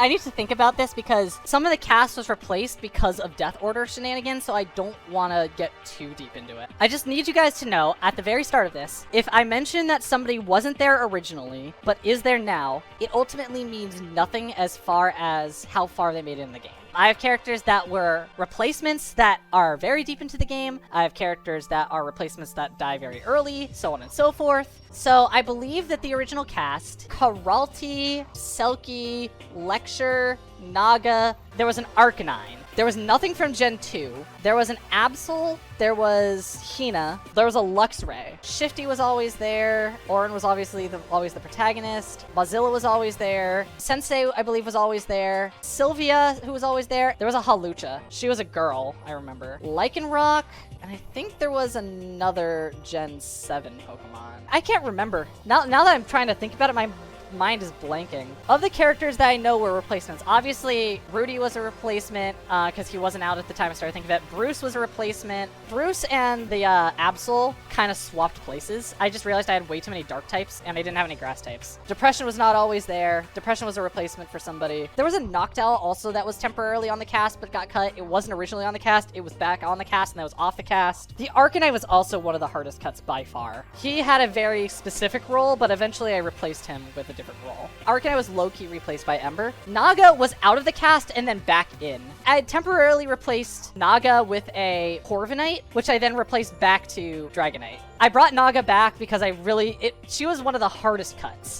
I need to think about this because some of the cast was replaced because of Death Order shenanigans, so I don't want to get too deep into it. I just need you guys to know, at the very start of this, if I mention that somebody wasn't there originally, but is there now, it ultimately means nothing as far as how far they made it in the game. I have characters that were replacements that are very deep into the game. I have characters that are replacements that die very early, so on and so forth. So I believe that the original cast, Karalti, Selkie, Lecture, Naga, there was an Arcanine. There was nothing from Gen 2. There was an Absol. There was Hina. There was a Luxray. Shifty was always there. Orin was obviously always the protagonist. Mozilla was always there. Sensei, I believe, was always there. Sylvia, who was always there. There was a Halucha. She was a girl, I remember. Lycanroc. And I think there was another Gen 7 Pokemon. I can't remember. Now that I'm trying to think about it, my mind is blanking. Of the characters that I know were replacements, obviously Rudy was a replacement because he wasn't out at the time I started thinking of it. Bruce was a replacement. Bruce and the Absol kind of swapped places. I just realized I had way too many dark types and I didn't have any grass types. Depression was not always there. Depression was a replacement for somebody. There was a Noctowl also that was temporarily on the cast but got cut. It wasn't originally on the cast. It was back on the cast and that was off the cast. The Arcanine was also one of the hardest cuts by far. He had a very specific role, but eventually I replaced him with a different role. Arcanine was low-key replaced by Ember. Naga was out of the cast and then back in. I temporarily replaced Naga with a Corviknight, which I then replaced back to Dragonite. I brought Naga back because she was one of the hardest cuts.